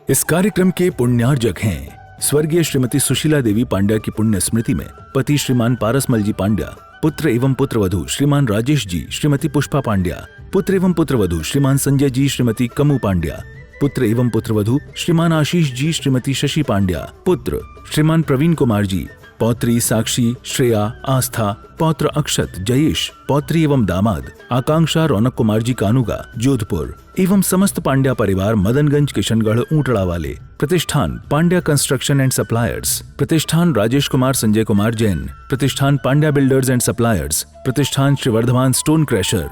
इस कार्यक्रम के पुण्यार्जक हैं स्वर्गीय श्रीमती सुशीला देवी पांड्या की पुण्य स्मृति में पति श्रीमान पारसमल जी पांड्या, पुत्र एवं पुत्रवधू श्रीमान राजेश जी, श्रीमती पुष्पा पांड्या, पुत्र एवं पुत्रवधू श्रीमान संजय जी, श्रीमती कमू पांड्या, पुत्र एवं पुत्रवधू श्रीमान आशीष जी, श्रीमती शशि पांड्या, पुत्र श्रीमान प्रवीण कुमार जी, पौत्री साक्षी, श्रेया, आस्था, पौत्र अक्षत, जयेश, पौत्री एवं दामाद आकांक्षा, रौनक कुमार जी कानूगा, जोधपुर एवं समस्त पांड्या परिवार मदनगंज, किशनगढ़, ऊंटड़ा वाले, प्रतिष्ठान पांड्या कंस्ट्रक्शन एंड सप्लायर्स, प्रतिष्ठान राजेश कुमार संजय कुमार जैन, प्रतिष्ठान पांड्या बिल्डर्स एंड सप्लायर्स, प्रतिष्ठान श्री वर्धमान स्टोन क्रैशर।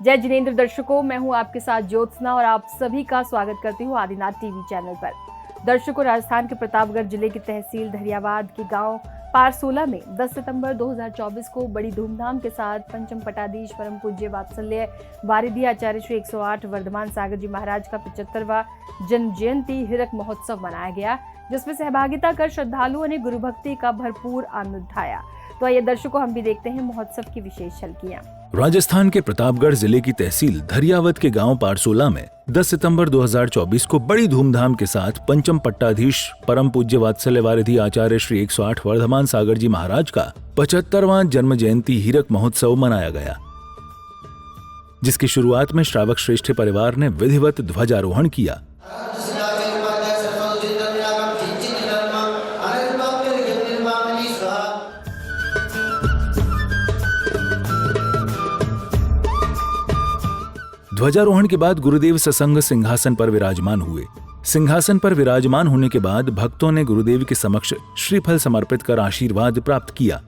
जय जिनेंद्र दर्शकों, मैं हूं आपके साथ ज्योत्सना और आप सभी का स्वागत करती हूं आदिनाथ टीवी चैनल पर। दर्शकों, राजस्थान के प्रतापगढ़ जिले की तहसील धरियावाद के गांव पारसोला में 10 सितंबर 2024 को बड़ी धूमधाम के साथ पंचम पटाधीश परम पूज्य वात्सल्य वारिधि आचार्य श्री 108 वर्धमान सागर जी महाराज का 75वां जन्म जयंती हीरक महोत्सव मनाया गया, जिसमें सहभागिता कर श्रद्धालुओं ने गुरु भक्ति का भरपूर आनंद उठाया। तो आइए दर्शकों, हम भी देखते हैं महोत्सव की विशेष झलकियां। राजस्थान के प्रतापगढ़ जिले की तहसील धरियावद के गांव पारसोला में 10 सितंबर 2024 को बड़ी धूमधाम के साथ पंचम पट्टाधीश परम पूज्य वात्सल्य वारिधि आचार्य श्री 108 वर्धमान सागर जी महाराज का 75वां जन्म जयंती हीरक महोत्सव मनाया गया, जिसकी शुरुआत में श्रावक श्रेष्ठ परिवार ने विधिवत ध्वजारोहण किया। ध्वजारोहण के बाद गुरुदेव ससंग सिंहासन पर विराजमान हुए। सिंहासन पर विराजमान होने के बाद भक्तों ने गुरुदेव के समक्ष श्रीफल समर्पित कर आशीर्वाद प्राप्त किया।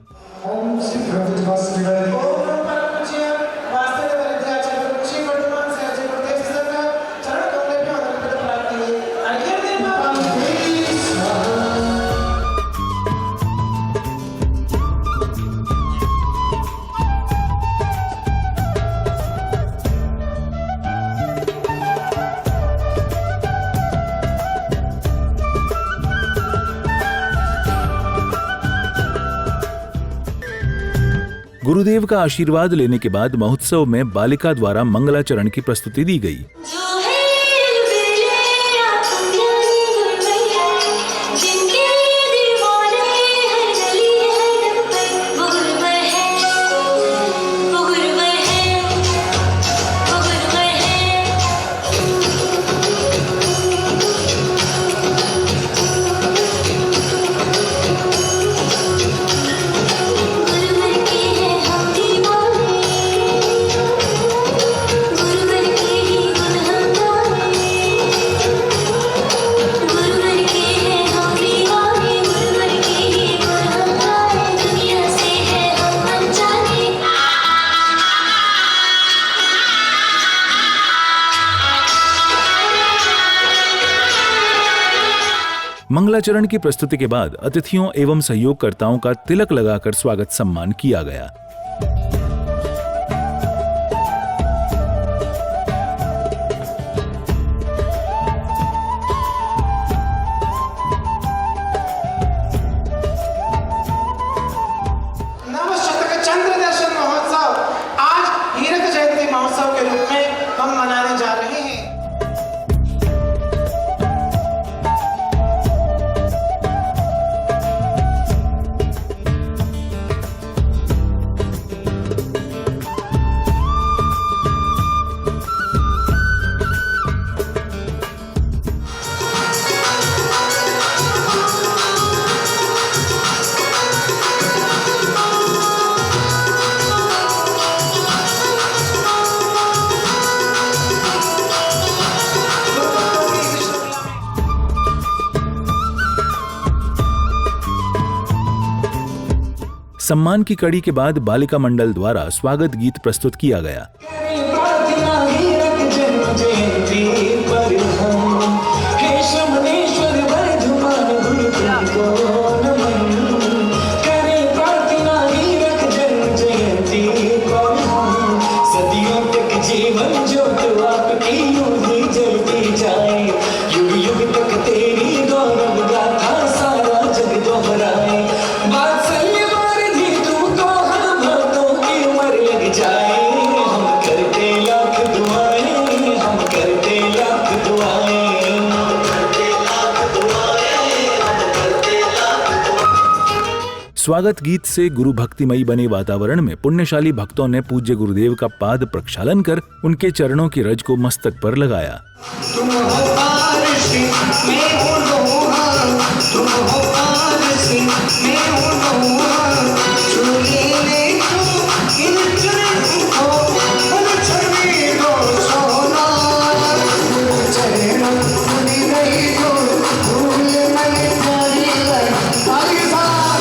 गुरुदेव का आशीर्वाद लेने के बाद महोत्सव में बालिका द्वारा मंगलाचरण की प्रस्तुति दी गई। मंगलाचरण की प्रस्तुति के बाद अतिथियों एवं सहयोगकर्ताओं का तिलक लगाकर स्वागत सम्मान किया गया। नवशतक चंद्र दर्शन महोत्सव आज हीरक जयंती महोत्सव के रूप में हम मनाने जा रहे हैं। सम्मान की कड़ी के बाद बालिका मंडल द्वारा स्वागत गीत प्रस्तुत किया गया। हम स्वागत गीत से गुरु भक्तिमयी बने वातावरण में पुण्यशाली भक्तों ने पूज्य गुरुदेव का पाद प्रक्षालन कर उनके चरणों की रज को मस्तक पर लगाया। तुम हो पारसी, मैं हूँ लोहा। तुम हो पारसी, मैं हूँ लोहा। चूल्हे में तुम इन चरणों को उलझने दो सोना। चरणों खुली नहीं दो, भूल मन प्यारी लग। आगे साथ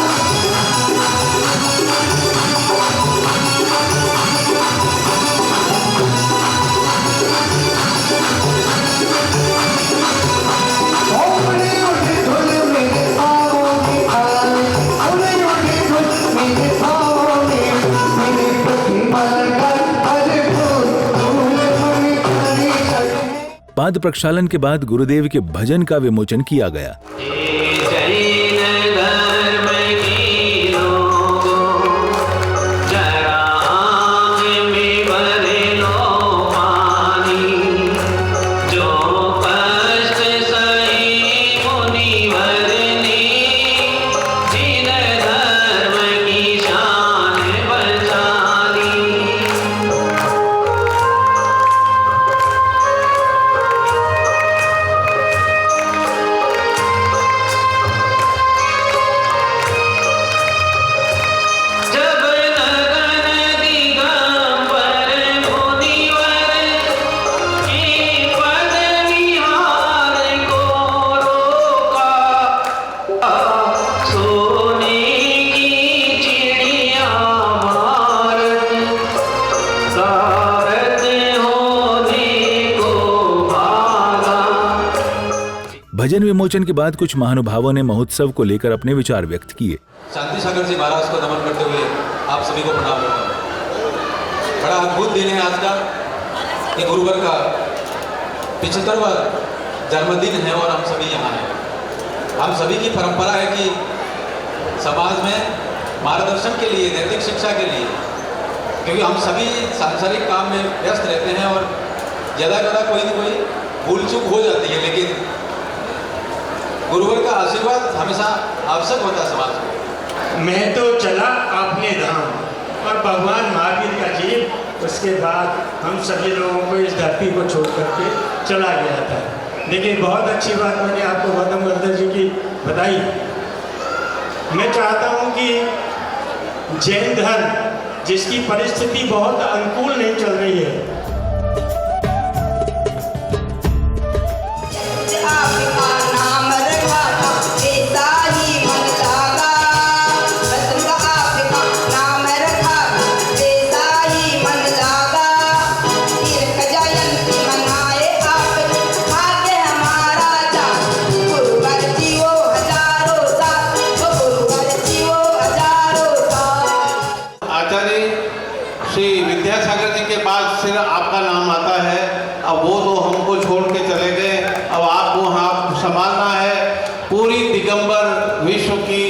पाद प्रक्षालन के बाद गुरुदेव के भजन का विमोचन किया गया। भजन विमोचन के बाद कुछ महानुभावों ने महोत्सव को लेकर अपने विचार व्यक्त किए। शांति सागर जी महाराज को नमन करते हुए आप सभी को प्रणाम करता हूँ। बड़ा अद्भुत दिन है आज का। ये गुरुवर का 75वां जन्मदिन है और हम सभी यहाँ हैं। हम सभी की परंपरा है कि समाज में मार्गदर्शन के लिए, नैतिक शिक्षा के लिए, क्योंकि हम सभी सांसारिक काम में व्यस्त रहते हैं और ज़्यादा कोई न कोई भूल चूक हो जाती है, लेकिन गुरुवर का आशीर्वाद हमेशा आवश्यक होता है समाज में। मैं तो चला अपने धाम और भगवान महावीर का जीव उसके बाद हम सभी लोगों को इस धरती को छोड़ करके चला गया था। लेकिन बहुत अच्छी बात मैंने आपको गौतम गंधर जी की बताई। मैं चाहता हूँ कि जैन धर्म जिसकी परिस्थिति बहुत अनुकूल नहीं चल रही है, श्री विद्यासागर जी के बाद फिर आपका नाम आता है। अब वो तो हमको छोड़ के चले गए, अब आपको वहाँ संभालना है पूरी दिगंबर विश्व की,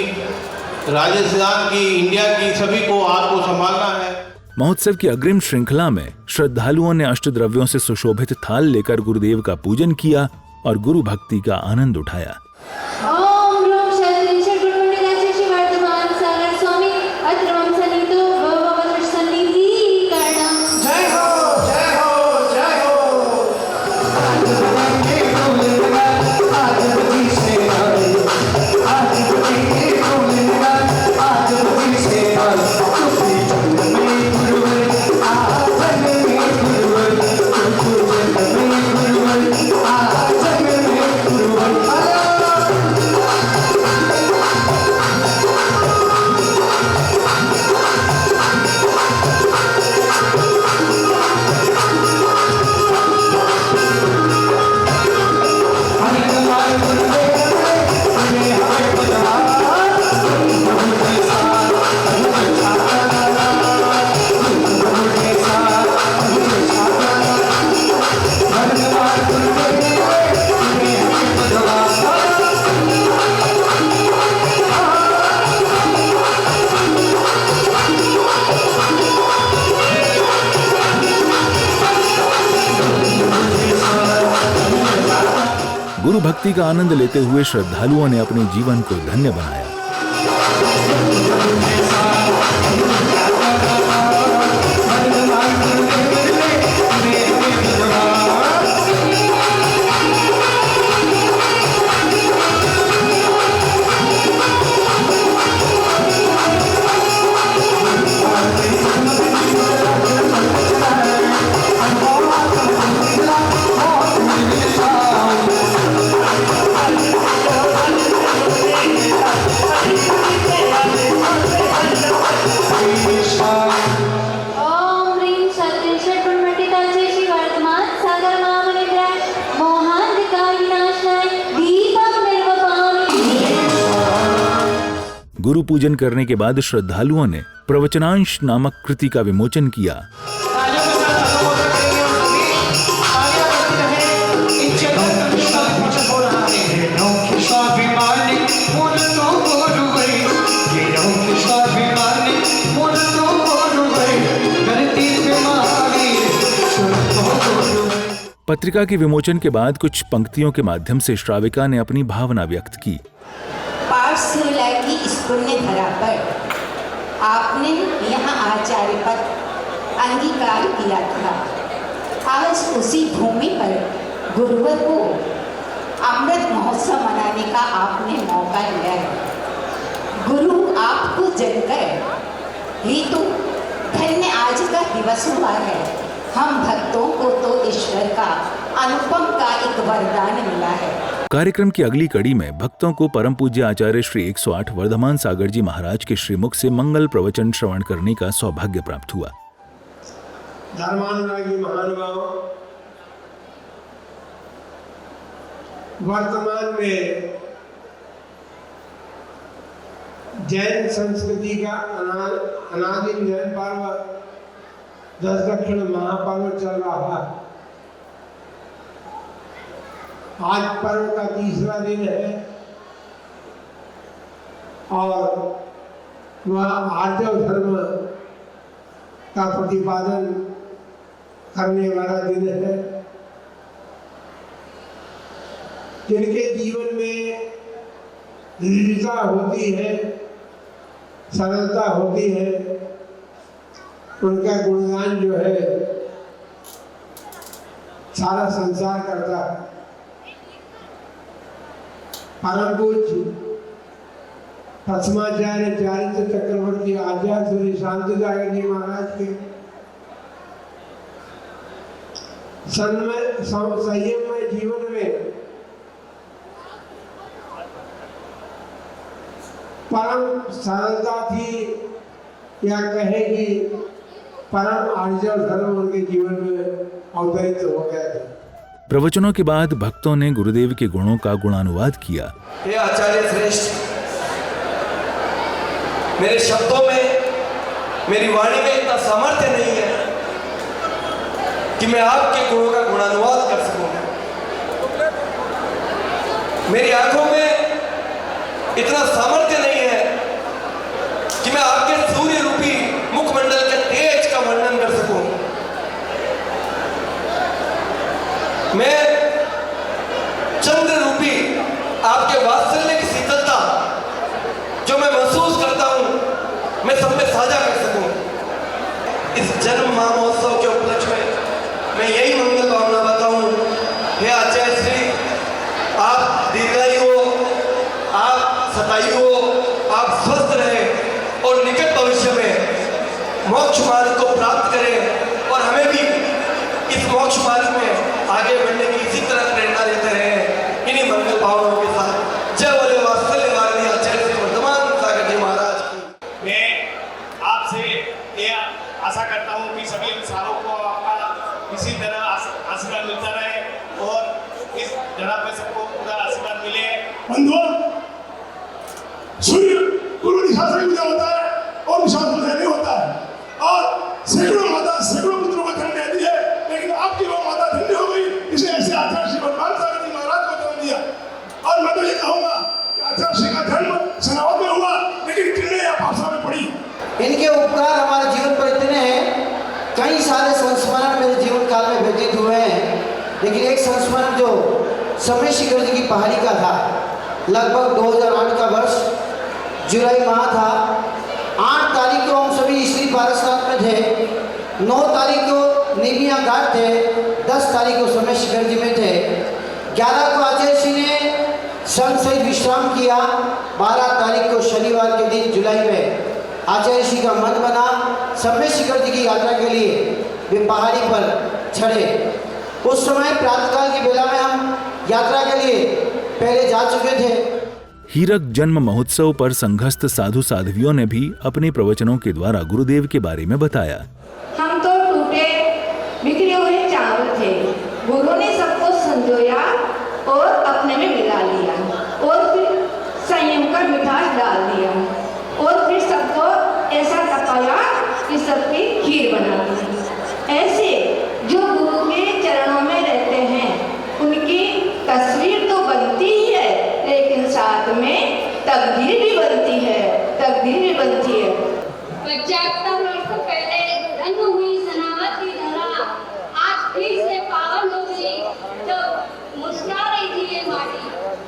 राजस्थान की, इंडिया की, सभी को आपको संभालना है। महोत्सव की अग्रिम श्रृंखला में श्रद्धालुओं ने अष्टद्रव्यों से सुशोभित थाल लेकर गुरुदेव का पूजन किया और गुरु भक्ति का आनंद उठाया। गुरु भक्ति का आनंद लेते हुए श्रद्धालुओं ने अपने जीवन को धन्य बनाया। ओम ह्रीं सत्यं षट्गुणमण्डिताचे श्री वर्तमान सागर महामनिद्राय मोहान्धकार विनाशनाय दीपक निर्वपामि। गुरु पूजन करने के बाद श्रद्धालुओं ने प्रवचनांश नामक कृति का विमोचन किया। तालियों के साथ संबोधन करेंगे हम सभी। आगे बढ़ते रहे। इन चेतन का विश्व विमोचन हो रहा है। स्वाभिमानी मन तो गुरुवै ये स्वाभिमानी मन तो गुरुवै धरती पे महावीर सुन तो गुरुवै। पत्रिका के विमोचन के बाद कुछ पंक्तियों के माध्यम से श्राविका ने अपनी भावना व्यक्त की। पाठशाला की इस पुण्य धरा पर आपने यहाँ आचार्य पद अंगीकार किया था। आज उसी भूमि पर गुरुवर को अमृत महोत्सव मनाने का आपने मौका दिया है। गुरु आपको जनकर ही तो धन्य आज का दिवस हुआ है। हम भक्तों को तो ईश्वर का अनुपम का एक वरदान मिला है। कार्यक्रम की अगली कड़ी में भक्तों को परम पूज्य आचार्य श्री 108 वर्धमान सागर जी महाराज के श्रीमुख से मंगल प्रवचन श्रवण करने का सौभाग्य प्राप्त हुआ। धर्मानुरागी महानुभाव, वर्तमान में जैन संस्कृति का अनादि जैन पर्व 10 दक्षिण महापर्व चल रहा है। आज पर्व का तीसरा दिन है और वह आर्य धर्म का प्रतिपादन करने वाला दिन है। जिनके जीवन में दृढ़ता होती है, सरलता होती है, उनका गुणगान जो है सारा संसार करता है। परम पूज्य प्रथमाचार्य चारित्र चक्रवर्ती आचार्य श्री शांतिदायक जी महाराज के संयममय जीवन में परम सरलता थी या कहेगी परम आर्जव धर्म उनके जीवन में अवतरित हो गया था। प्रवचनों के बाद भक्तों ने गुरुदेव के गुणों का गुणानुवाद किया। हे आचार्य श्रेष्ठ, मेरे शब्दों में, मेरी वाणी में इतना सामर्थ्य नहीं है कि मैं आपके गुणों का गुणानुवाद कर सकूं। मेरी आंखों में इतना सामर्थ्य नहीं है कि मैं आपके सूर्य रूपी मुखमंडल के तेज का वर्णन कर सकूं। मैं चंद्र रूपी आपके वात्सल्य की शीतलता जो मैं महसूस करता हूं, मैं सब में साझा कर सकूं। इस जन्म महोत्सव के उपलक्ष्य में मैं यही मंगल भावना बताऊं। हे आचार्य श्री, आप दीर्घायु हो, आप सतायु हो, आप स्वस्थ रहे और निकट भविष्य में मोक्ष मार्ग को प्राप्त करें और हमें भी इस मोक्ष मार्ग में आगे बढ़ने की इसी तरह प्रेरणा देते रहे। इन्हीं मंगल भावनाओं के साथ जय बोले वात्सल्य वाली आचार्य श्री वर्धमान सागर जी महाराज की। मैं आपसे ये आशा करता हूँ कि सभी इंसानों को आपका इसी तरह आशीर्वाद मिलता रहे और इस जगह पे सबको पूरा आशीर्वाद मिले। बंधुओं, सूर्य गुरु निशा से पूजा होता है और निशा से नहीं होता है और सैकड़ों माता सैकड़ों पुत्रों को जन्म देती है, लेकिन आपकी वो माता धन्य हो गई, इसलिए ऐसे आचार्य श्री वर्धमान सागर जी महाराज को जन्म दिया। और मैं तो ये कहूँगा कि आचार्य श्री का जन्म सनावत में हुआ, लेकिन किले या भाषा में पड़ी। इनके उपकार हमारे जीवन पर इतने हैं, कई सारे संस्मरण मेरे जीवन काल में व्यतीत हुए हैं, लेकिन एक संस्मरण जो समय शिखर जी की पहाड़ी का था, लगभग 2008 का वर्ष, जुलाई माह था। 8 तारीख को हम सभी श्री पारसनाथ में थे, 9 तारीख को निमिया घाट थे, 10 तारीख को समय शिखर जी में थे, 11 को आचार्य श्री ने संघ सहित विश्राम किया। 12 तारीख को शनिवार के दिन जुलाई में आचार्य श्री का मन बना समय शिखर जी की यात्रा के लिए वे पहाड़ी पर चढ़े। उस समय प्रातःकाल की बेला में हम यात्रा के लिए पहले जा चुके थे। हीरक जन्म महोत्सव पर संघस्थ साधु साध्वियों ने भी अपने प्रवचनों के द्वारा गुरुदेव के बारे में बताया। हम तो टूटे बिखरे हुए चावल थे, गुरु ने सबको संजोया और अपने में मिला लिया और फिर संयम का मिठास डाल दिया और फिर सबको ऐसा तपाया कि सबकी खीर बना दी। ऐसे जो गुरु के चरणों में रहते हैं उनकी तस्वीर तो बनती ही है, लेकिन साथ में तकदीर भी बनती है, तकदीर भी बनती है। 75 वर्ष पहले जन्म हुई सनावत की धरा आज फिर से पावन हो गई। तो मुस्कुरा रही थी ये माटी,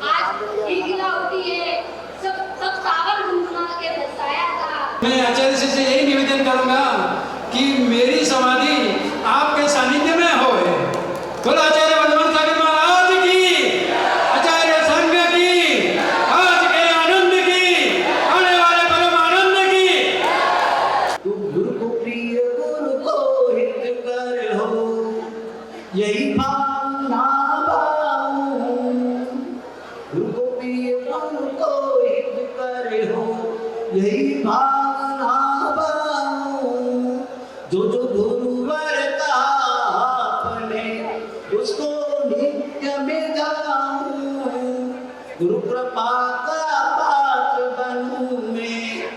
आज खिलखिला उठी है। सब सावन गुनगुना के बरसाया था। मैं आचार्य से यही निवेदन करूंगा कि मेरी समाधि आपके सानिध्य में हो। बोलो आचार्य वर्धमान सागर महाराज की, आचार्य संघ की, आज के आनंद की, आने वाले परम आनंद की। गुरु को प्रिय गुरु को हितकर हो, यही भावना पाऊं। गुरु को प्रिय गुरु को हितकर हो, यही भावना पाऊं। जो गुरुवर का अपने उसको नित्य में जाऊं। गुरु कृपा का पात्र बनूं मैं,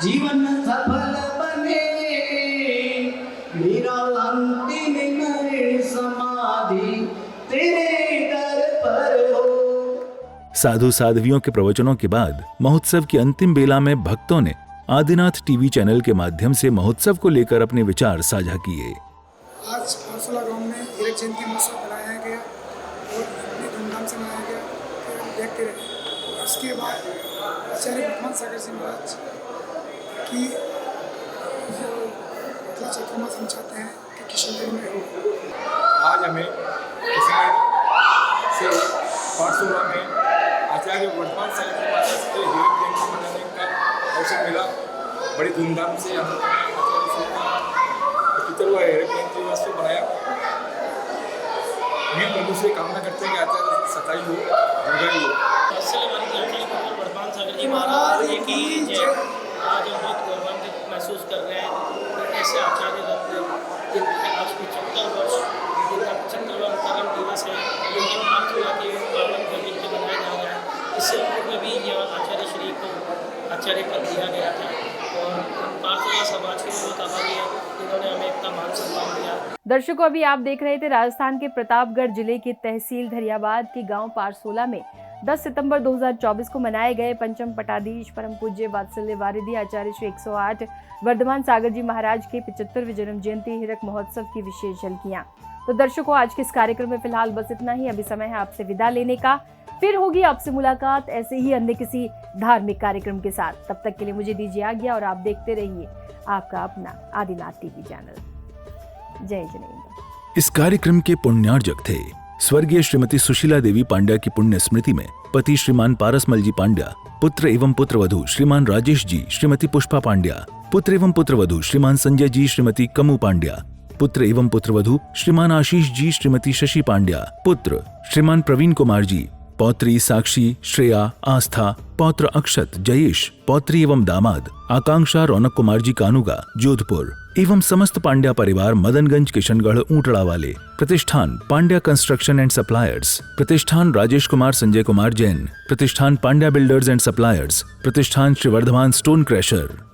जीवन सफल बने। मेरा अंतिम नयन समाधि तेरे दर पर हो। साधु साध्वियों के प्रवचनों के बाद महोत्सव की अंतिम बेला में भक्तों ने आदिनाथ टीवी चैनल के माध्यम से महोत्सव को लेकर अपने विचार साझा किए। आज पारसोला गांव में हीरक जयंती महोत्सव मनाया गया और इतनी धूमधाम से मनाया गया कि हम देखते रहे। उसके बाद आचार्य वर्धमान सागर जी महाराज की जो मतलब चतुर्मास हम चाहते हैं कि किशनगढ़ में हो। आज हमें किशनगढ़ से पारसोला में आचार्य वर्धमान सागर जी महाराज के हीरक जयंती मनाने का अवसर मिला। बड़ी धूमधाम से हम आचार्य श्री का 75वां हीरक जयंती महोत्सव बनाया। मैं प्रभु से कामना करते हैं कि आचार्य सताई हो, दीर्घायु हो। वर्धमान सागर जी महाराज की जय। आज हम बहुत गौरवान्वित महसूस कर रहे हैं कि ऐसे आचार्य रत्न जिनके आज 75 वर्ष जिनका 75वां अवतरण दिवस है, ये पारसोला के पावन गणित में मनाया जा रहा है। इससे पूर्व भी यह आचार्य श्री को आचार्य पद दिया गया था और पारसोला समाज के बहुत आभारी है, इन्होंने हमें इतना मान सम्मान दिया। दर्शकों, अभी आप देख रहे थे राजस्थान के प्रतापगढ़ जिले की तहसील धरियावाद के गांव पारसोला में 10 सितंबर 2024 को मनाए गए पंचम पटाधीश परम पूज्य वात्सल्य वारिधि आचार्य श्री 108 वर्धमान सागर जी महाराज के 75वें जन्म जयंती हीरक महोत्सव की विशेष झलकियां। तो दर्शकों, आज के इस कार्यक्रम में फिलहाल बस इतना ही। अभी समय है आपसे विदा लेने का, फिर होगी आपसे मुलाकात ऐसे ही अन्य किसी धार्मिक कार्यक्रम के साथ। तब तक के लिए मुझे दीजिए आज्ञा और आप देखते रहिए आपका अपना आदिनाथ टीवी चैनल। जय जिनेंद्र। इस कार्यक्रम के पुण्यार्जक थे स्वर्गीय श्रीमती सुशीला देवी पांड्या की पुण्य स्मृति में पति श्रीमान पारसमल जी पांड्या, पुत्र एवं पुत्रवधू श्रीमान राजेश जी, श्रीमती पुष्पा पांड्या, पुत्र एवं पुत्रवधू श्रीमान संजय जी, श्रीमती कमू पांड्या, पुत्र एवं पुत्रवधू श्रीमान आशीष जी, श्रीमती शशि पांड्या, पुत्र श्रीमान प्रवीण कुमार जी, पौत्री साक्षी, श्रेया, आस्था, पौत्र अक्षत, जयेश, पौत्री एवं दामाद आकांक्षा, रौनक कुमार जी कानूगा, जोधपुर एवं समस्त पांड्या परिवार मदनगंज, किशनगढ़, ऊंटड़ा वाले, प्रतिष्ठान पांड्या कंस्ट्रक्शन एंड सप्लायर्स, प्रतिष्ठान राजेश कुमार संजय कुमार जैन, प्रतिष्ठान पांड्या बिल्डर्स एंड सप्लायर्स, प्रतिष्ठान श्री वर्धमान स्टोन क्रैशर।